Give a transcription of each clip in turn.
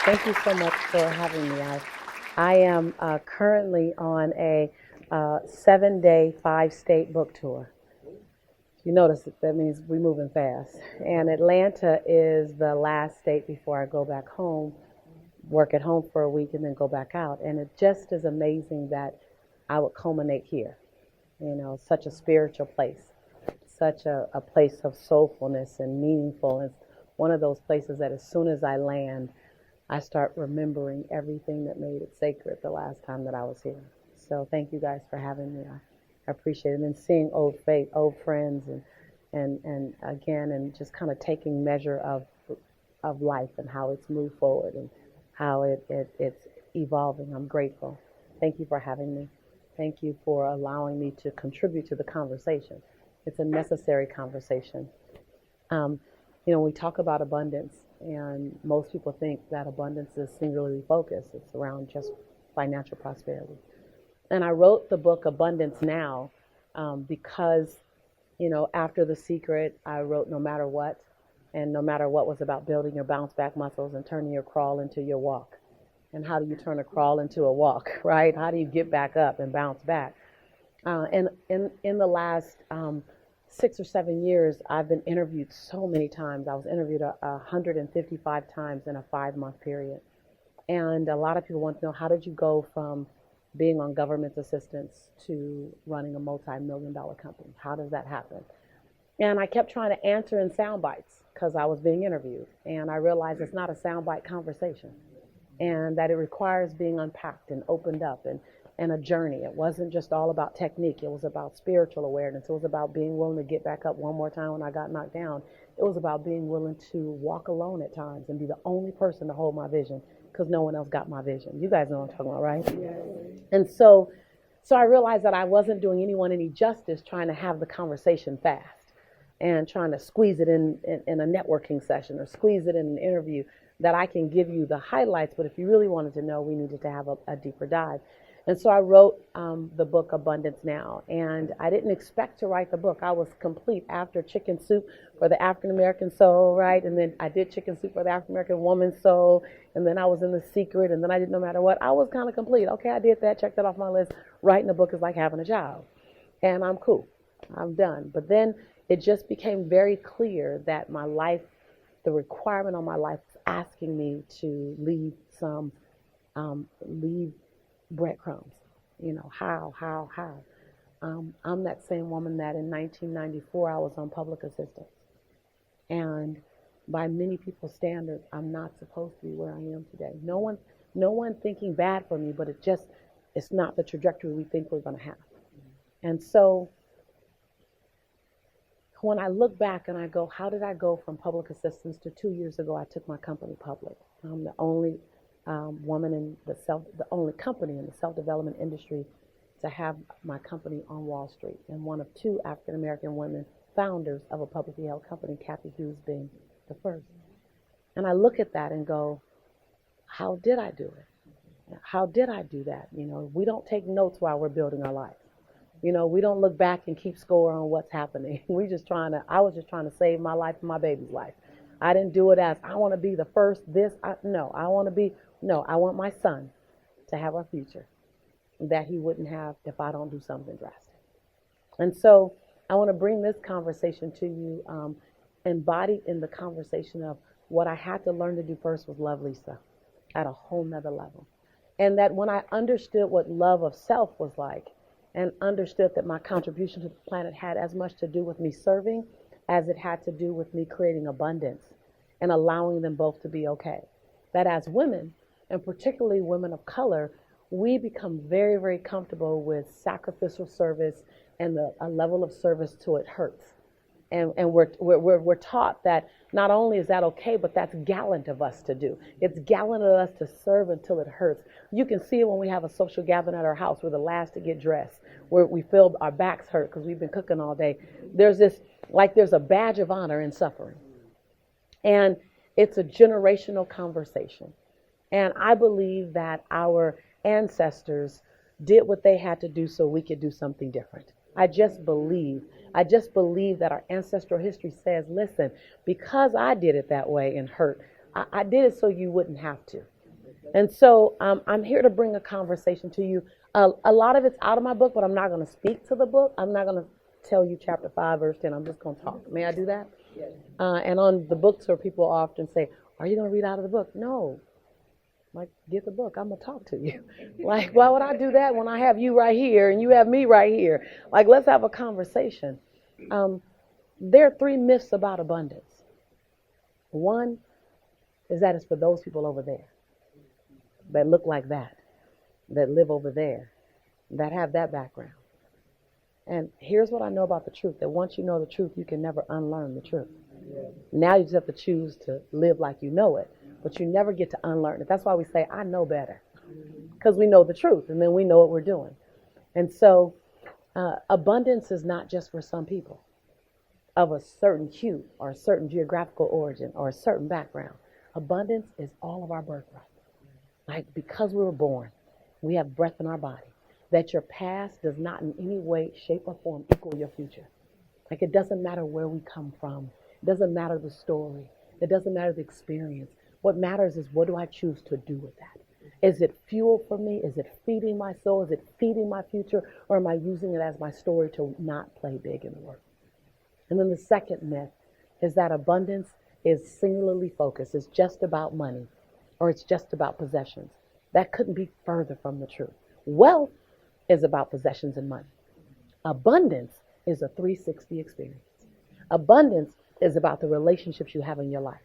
Thank you so much for having me. I am currently on a 7-day, 5-state book tour. You notice that means we're moving fast. And Atlanta is the last state before I go back home, work at home for a week, and then go back out. And it just is amazing that I would culminate here. You know, such a spiritual place, such a place of soulfulness and meaningfulness. One of those places that as soon as I land, I start remembering everything that made it sacred the last time that I was here. So thank you guys for having me. I appreciate it. And seeing old friends, and again, and just kind of taking measure of life and how it's moved forward and how it's evolving. I'm grateful. Thank you for having me. Thank you for allowing me to contribute to the conversation. It's a necessary conversation. We talk about abundance, and most people think that abundance is singularly focused. It's around just financial prosperity. And I wrote the book Abundance Now because, after The Secret, I wrote No Matter What. And No Matter What was about building your bounce back muscles and turning your crawl into your walk. And how do you turn a crawl into a walk, right? How do you get back up and bounce back? And in the last 6 or 7 years, I've been interviewed so many times. I was interviewed 155 times in a 5-month period. And a lot of people want to know, how did you go from being on government assistance to running a multi-million-dollar company? How does that happen? And I kept trying to answer in sound bites because I was being interviewed. And I realized it's not a soundbite conversation, and that it requires being unpacked and opened up and a journey. It wasn't just all about technique. It was about spiritual awareness. It was about being willing to get back up one more time when I got knocked down. It was about being willing to walk alone at times and be the only person to hold my vision because no one else got my vision. You guys know what I'm talking about, right? Yeah. And so I realized that I wasn't doing anyone any justice trying to have the conversation fast and trying to squeeze it in a networking session or squeeze it in an interview, that I can give you the highlights, but if you really wanted to know, we needed to have a deeper dive. And so I wrote the book Abundance Now, and I didn't expect to write the book. I was complete after Chicken Soup for the African American Soul, right? And then I did Chicken Soup for the African American Woman's Soul, and then I was in The Secret, and then I did No Matter What. I was kind of complete. Okay, I did that, checked that off my list. Writing a book is like having a job, and I'm cool. I'm done. But then it just became very clear that my life, the requirement on my life, was asking me to leave breadcrumbs. How? I'm that same woman that in 1994 I was on public assistance. And by many people's standards, I'm not supposed to be where I am today. No one thinking bad for me, but it's not the trajectory we think we're going to have. And so when I look back and I go, how did I go from public assistance to 2 years ago I took my company public? I'm the only woman in the only company in the self-development industry to have my company on Wall Street, and one of 2 African-American women founders of a publicly held company, Kathy Hughes being the first. And I look at that and go, how did I do it? How did I do that? We don't take notes while we're building our life. We don't look back and keep score on what's happening. I was just trying to save my life and my baby's life. I didn't do it as I want to be the first I want my son to have a future that he wouldn't have if I don't do something drastic. And so I want to bring this conversation to you, embodied in the conversation of what I had to learn to do first was love Lisa at a whole nother level. And that when I understood what love of self was like, and understood that my contribution to the planet had as much to do with me serving as it had to do with me creating abundance and allowing them both to be okay. That as women, and particularly women of color, we become very, very comfortable with sacrificial service and a level of service till it hurts. And we're taught that not only is that okay, but that's gallant of us to do. It's gallant of us to serve until it hurts. You can see it when we have a social gathering at our house. We're the last to get dressed, where we feel our backs hurt because we've been cooking all day. There's a badge of honor in suffering. And it's a generational conversation. And I believe that our ancestors did what they had to do so we could do something different. I just believe that our ancestral history says, listen, because I did it that way and hurt, I did it so you wouldn't have to. And so I'm here to bring a conversation to you. A lot of it's out of my book, but I'm not going to speak to the book. I'm not going to tell you chapter 5, verse 10. I'm just going to talk. May I do that? Yes. And on the book tour, people often say, are you going to read out of the book? No. Like, get the book. I'm going to talk to you. Like, why would I do that when I have you right here and you have me right here? Like, let's have a conversation. There are 3 myths about abundance. One is that it's for those people over there that look like that live over there, that have that background. And here's what I know about the truth, that once you know the truth, you can never unlearn the truth. Now you just have to choose to live like you know it, but you never get to unlearn it. That's why we say, I know better, because we know the truth, and then we know what we're doing. And so abundance is not just for some people of a certain hue or a certain geographical origin or a certain background. Abundance is all of our birthright. Like, because we were born, we have breath in our body, that your past does not in any way, shape, or form equal your future. Like, it doesn't matter where we come from. It doesn't matter the story. It doesn't matter the experience. What matters is, what do I choose to do with that? Is it fuel for me? Is it feeding my soul? Is it feeding my future? Or am I using it as my story to not play big in the world? And then the second myth is that abundance is singularly focused. It's just about money, or it's just about possessions. That couldn't be further from the truth. Wealth is about possessions and money. Abundance is a 360 experience. Abundance is about the relationships you have in your life.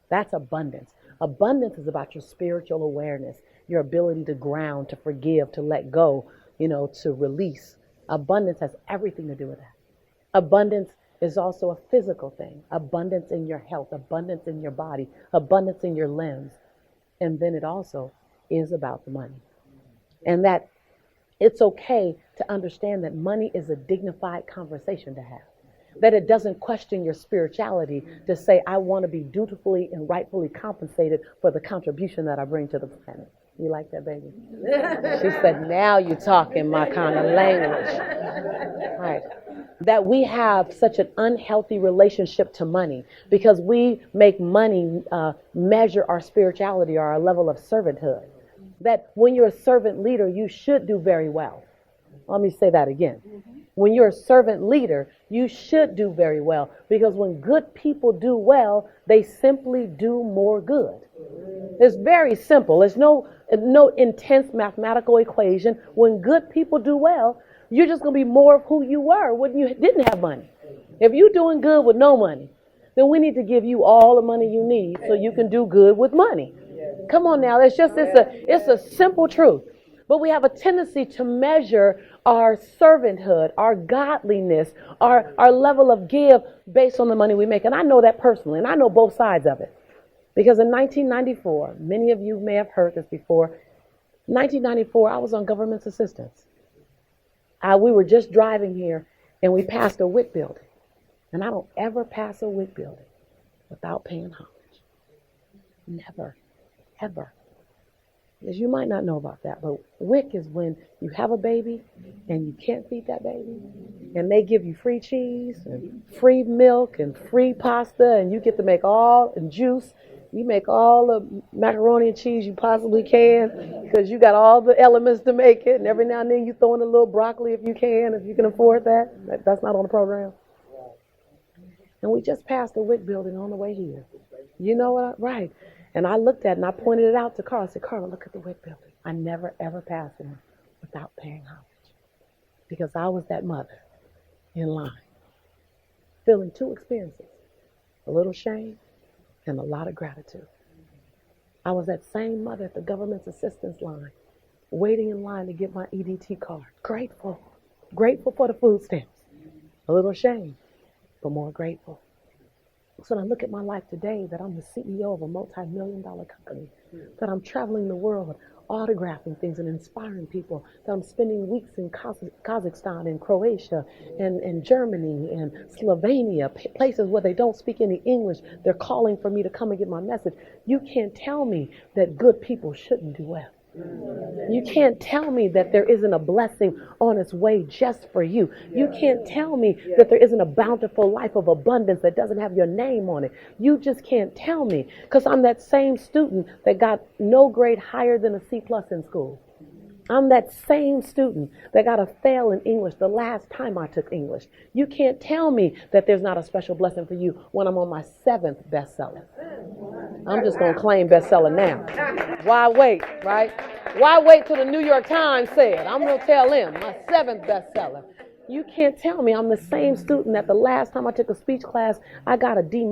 That's abundance. Abundance is about your spiritual awareness, your ability to ground, to forgive, to let go, to release. Abundance has everything to do with that. Abundance is also a physical thing. Abundance in your health, abundance in your body, abundance in your limbs. And then it also is about the money. And that it's okay to understand that money is a dignified conversation to have. That it doesn't question your spirituality to say, I want to be dutifully and rightfully compensated for the contribution that I bring to the planet. You like that, baby? She said, now you're talking my kind of language. Right. That we have such an unhealthy relationship to money because we make money measure our spirituality or our level of servanthood. That when you're a servant leader, you should do very well. Let me say that again. When you're a servant leader, you should do very well, because when good people do well, they simply do more good. It's very simple. There's no intense mathematical equation. When good people do well, you're just going to be more of who you were when you didn't have money. If you're doing good with no money, then we need to give you all the money you need so you can do good with money. Come on now, it's a simple truth. But we have a tendency to measure our servanthood, our godliness, our level of give based on the money we make. And I know that personally, and I know both sides of it. Because in 1994, many of you may have heard this before, 1994, I was on government assistance. We were just driving here, and we passed a WIC building. And I don't ever pass a WIC building without paying homage. Never, ever. Because you might not know about that, but WIC is when you have a baby and you can't feed that baby, and they give you free cheese and free milk and free pasta, and you get to make and juice. You make all the macaroni and cheese you possibly can because you got all the elements to make it, and every now and then you throw in a little broccoli if you can afford that. That's not on the program. And we just passed the WIC building on the way here. You know what? Right. And I looked at it and I pointed it out to Carl. I said, Carl, look at the WIC building. I never, ever passed one without paying homage, because I was that mother in line, feeling 2 experiences, a little shame and a lot of gratitude. I was that same mother at the government's assistance line, waiting in line to get my EDT card. Grateful for the food stamps, a little shame, but more grateful. So when I look at my life today, that I'm the CEO of a multi-million-dollar company, that I'm traveling the world, autographing things and inspiring people, that I'm spending weeks in Kazakhstan and Croatia and Germany and Slovenia, places where they don't speak any English. They're calling for me to come and get my message. You can't tell me that good people shouldn't do well. You can't tell me that there isn't a blessing on its way just for you. You can't tell me that there isn't a bountiful life of abundance that doesn't have your name on it. You just can't tell me, because I'm that same student that got no grade higher than a C+ in school. I'm that same student that got a fail in English the last time I took English. You can't tell me that there's not a special blessing for you when I'm on my 7th bestseller. I'm just going to claim bestseller now. Why wait, right? Why wait till the New York Times said? I'm going to tell them my 7th bestseller. You can't tell me I'm the same student that the last time I took a speech class, I got a D-.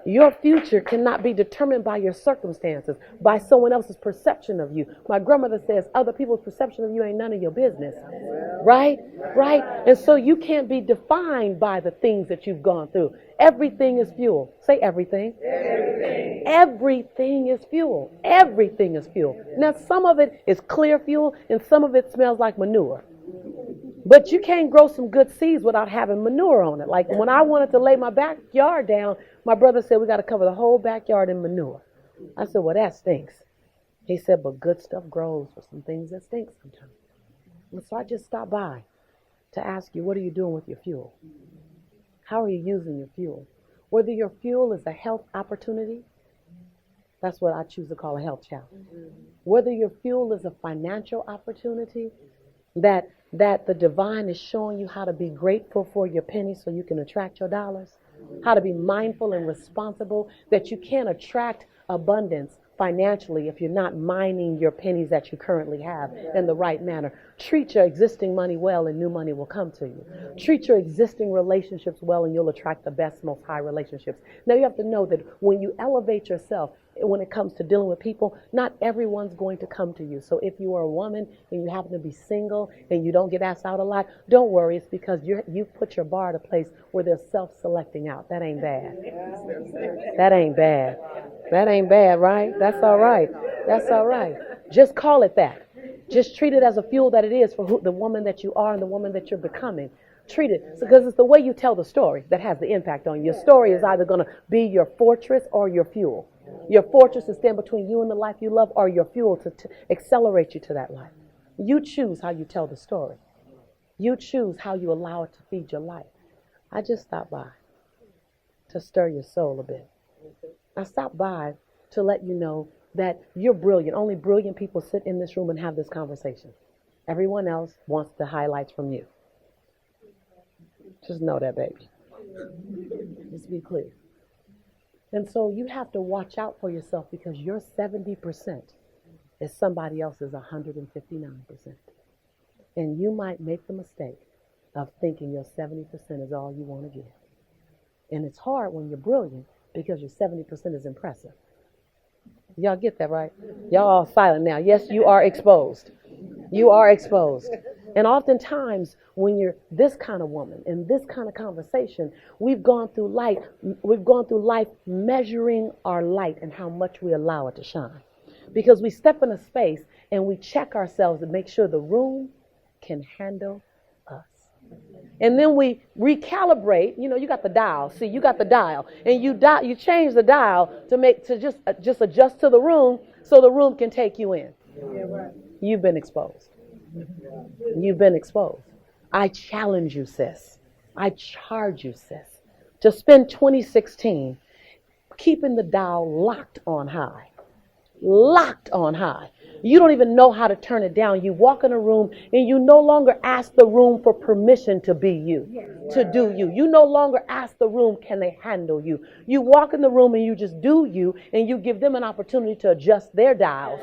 Your future cannot be determined by your circumstances, by someone else's perception of you. My grandmother says other people's perception of you ain't none of your business. Right? Right? And so you can't be defined by the things that you've gone through. Everything is fuel. Say everything. Everything. Everything is fuel. Everything is fuel. Now, some of it is clear fuel and some of it smells like manure. But you can't grow some good seeds without having manure on it. Like when I wanted to lay my backyard down, my brother said, we got to cover the whole backyard in manure. I said, well, that stinks. He said, but good stuff grows for some things that stink sometimes. And so I just stopped by to ask you, what are you doing with your fuel? How are you using your fuel? Whether your fuel is a health opportunity, that's what I choose to call a health challenge. Whether your fuel is a financial opportunity, that the divine is showing you how to be grateful for your pennies so you can attract your dollars, how to be mindful and responsible, that you can't attract abundance financially if you're not mining your pennies that you currently have in the right manner. Treat your existing money well and new money will come to you. Treat your existing relationships well and you'll attract the best, most high relationships. Now you have to know that when you elevate yourself, when it comes to dealing with people, not everyone's going to come to you. So if you are a woman and you happen to be single and you don't get asked out a lot, don't worry. It's because you've put your bar at a place where they're self-selecting out. That ain't bad. That ain't bad. That ain't bad, right? That's all right. That's all right. Just call it that. Just treat it as a fuel that it is for the woman that you are and the woman that you're becoming. Treat it because it's the way you tell the story that has the impact on you. Your story is either going to be your fortress or your fuel. Your fortress to stand between you and the life you love, or your fuel to accelerate you to that life. You choose how you tell the story. You choose how you allow it to feed your life. I just stopped by to stir your soul a bit. I stopped by to let you know that you're brilliant. Only brilliant people sit in this room and have this conversation. Everyone else wants the highlights from you. Just know that, baby. Just be clear. And so you have to watch out for yourself because your 70% is somebody else's 159%. And you might make the mistake of thinking your 70% is all you want to give. And it's hard when you're brilliant because your 70% is impressive. Y'all get that, right? Y'all all silent now. Yes, you are exposed. You are exposed. And oftentimes, when you're this kind of woman in this kind of conversation, we've gone through life measuring our light and how much we allow it to shine. Because we step in a space and we check ourselves to make sure the room can handle us. And then we recalibrate. You know, you got the dial. See, you got the dial, and you change the dial to just adjust to the room so the room can take you in. You've been exposed. You've been exposed. I challenge you, sis. I charge you, sis, to spend 2016 keeping the dial locked on high. Locked on high. You don't even know how to turn it down. You walk in a room and you no longer ask the room for permission to be you, to do you. You no longer ask the room, can they handle you? You walk in the room and you just do you, and you give them an opportunity to adjust their dials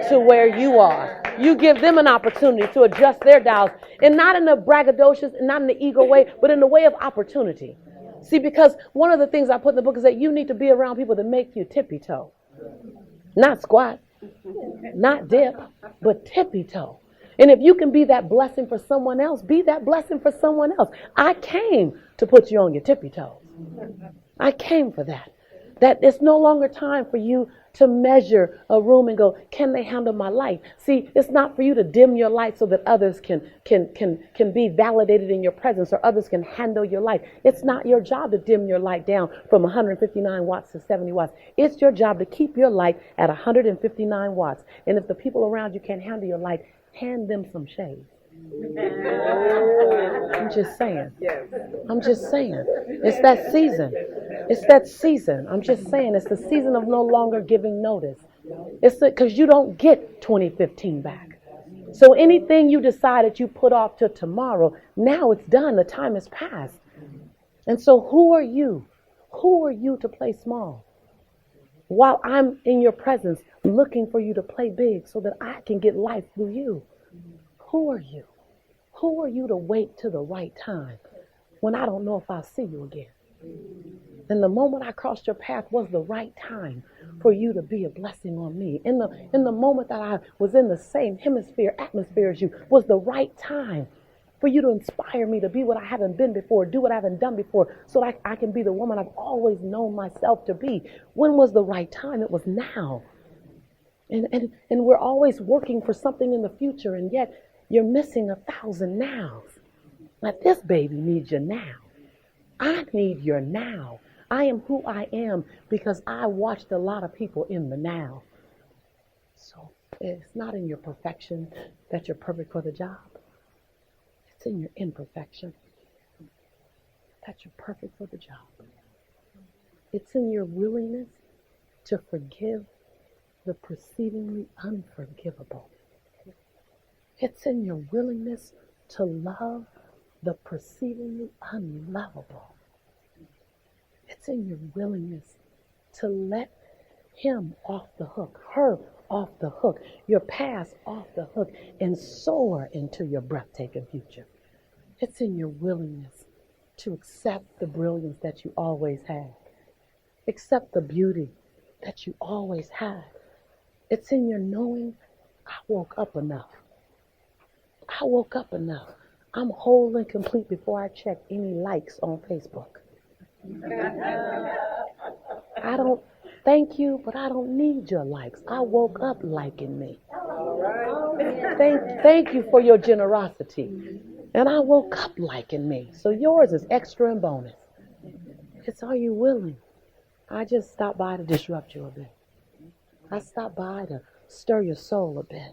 to where you are. You give them an opportunity to adjust their dials, and not in a braggadocious, not in the ego way, but in the way of opportunity. See, because one of the things I put in the book is that you need to be around people that make you tippy-toe. Not squat, not dip, but tippy-toe. And if you can be that blessing for someone else, be that blessing for someone else. I came to put you on your tippy-toes. I came for that. That it's no longer time for you to measure a room and go, can they handle my light? See, it's not for you to dim your light so that others can be validated in your presence or others can handle your light. It's not your job to dim your light down from 159 watts to 70 watts. It's your job to keep your light at 159 watts. And if the people around you can't handle your light, hand them some shade. I'm just saying. I'm just saying. It's that season. It's that season. I'm just saying. It's the season of no longer giving notice. It's because you don't get 2015 back. So anything you decide that you put off to tomorrow, now it's done. The time has passed. And so who are you? Who are you to play small? While I'm in your presence looking for you to play big so that I can get life through you. Who are you? Who are you to wait till the right time when I don't know if I'll see you again? And the moment I crossed your path was the right time for you to be a blessing on me. In the moment that I was in the same atmosphere as you was the right time for you to inspire me to be what I haven't been before, do what I haven't done before, so that I can be the woman I've always known myself to be. When was the right time? It was now. And we're always working for something in the future, and yet you're missing 1,000 nows. Like, this baby needs you now. I need your now. I am who I am because I watched a lot of people in the now. So it's not in your perfection that you're perfect for the job. It's in your imperfection that you're perfect for the job. It's in your willingness to forgive the perceivingly unforgivable. It's in your willingness to love the perceivingly unlovable. It's in your willingness to let him off the hook, her off the hook, your past off the hook, and soar into your breathtaking future. It's in your willingness to accept the brilliance that you always had, accept the beauty that you always had. It's in your knowing, I woke up enough. I woke up enough. I'm whole and complete before I check any likes on Facebook. I don't, thank you, but I don't need your likes. I woke up liking me. Thank you for your generosity. And I woke up liking me. So yours is extra and bonus. It's, are you willing? I just stopped by to disrupt you a bit. I stopped by to stir your soul a bit.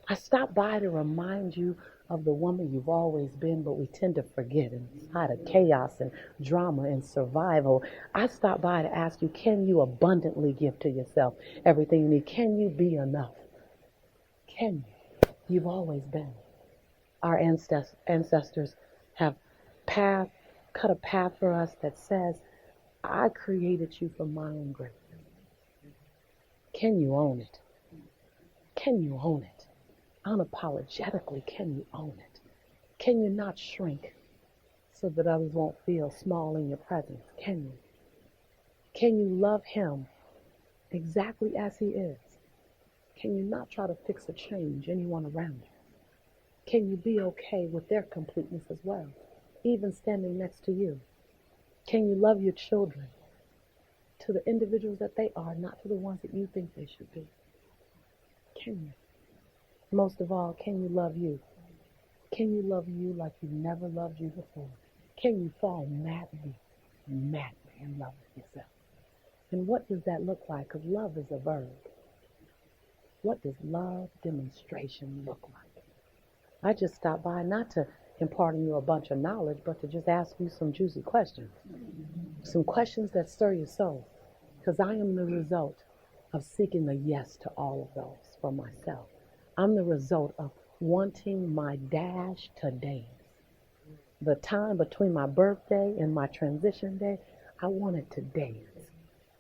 I stopped by to remind you of the woman you've always been, but we tend to forget inside of chaos and drama and survival. I stopped by to ask you, can you abundantly give to yourself everything you need? Can you be enough? Can you? You've always been. Our ancestors have cut a path for us that says, I created you for my own greatness. Can you own it? Can you own it? Unapologetically, can you own it? Can you not shrink so that others won't feel small in your presence? Can you? Can you love him exactly as he is? Can you not try to fix or change anyone around you? Can you be okay with their completeness as well, even standing next to you? Can you love your children to the individuals that they are, not to the ones that you think they should be? Can you? Most of all, can you love you? Can you love you like you never loved you before? Can you fall madly in love with yourself? And what does that look like? Because love is a verb. What does love demonstration look like? I just stopped by not to impart on you a bunch of knowledge, but to just ask you some juicy questions. Some questions that stir your soul. Because I am the result of seeking a yes to all of those for myself. I'm the result of wanting my dash to dance. The time between my birthday and my transition day, I wanted to dance.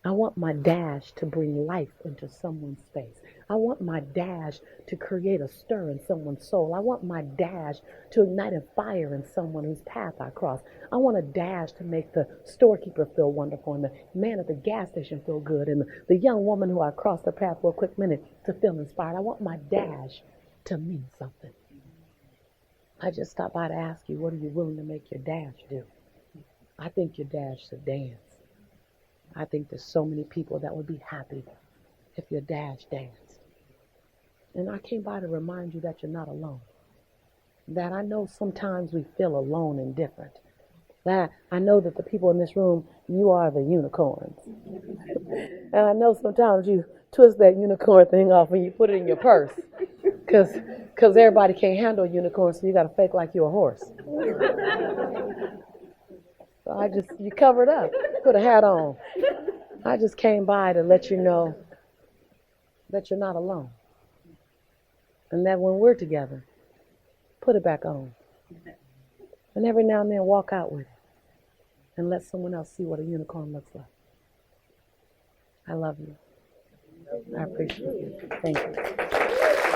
I want my dash to bring life into someone's space. I want my dash to create a stir in someone's soul. I want my dash to ignite a fire in someone whose path I cross. I want a dash to make the storekeeper feel wonderful and the man at the gas station feel good and the young woman who I crossed the path for a quick minute to feel inspired. I want my dash to mean something. I just stopped by to ask you, what are you willing to make your dash do? I think your dash should dance. I think there's so many people that would be happy if your dash danced. And I came by to remind you that you're not alone. That I know sometimes we feel alone and different. That I know that the people in this room, you are the unicorns. And I know sometimes you twist that unicorn thing off and you put it in your purse. Because everybody can't handle unicorns, so you got to fake like you're a horse. So you cover it up, put a hat on. I just came by to let you know that you're not alone. And that when we're together, put it back on. And every now and then walk out with it. And let someone else see what a unicorn looks like. I love you. I appreciate you. Thank you.